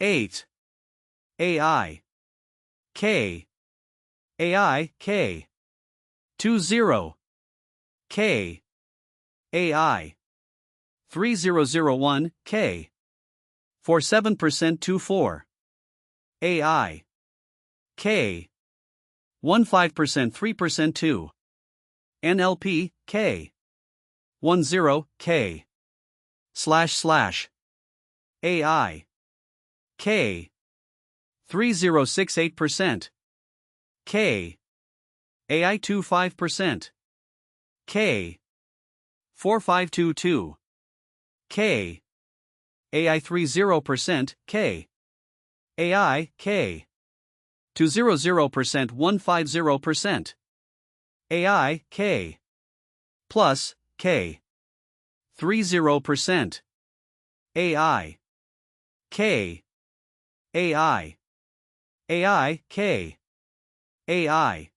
8. AI. K. AI. K. 20. K. AI. 3001. K. 47% 24. AI. K. 15% 3% 2. NLP. K. 10. K. // AI. K. 3068%. K. AI 25%. K. 4522. K. AI 30%. K. AI. K. 200% 150%. AI. K. Plus. K. 30%. AI. K. AI. AI. K. AI.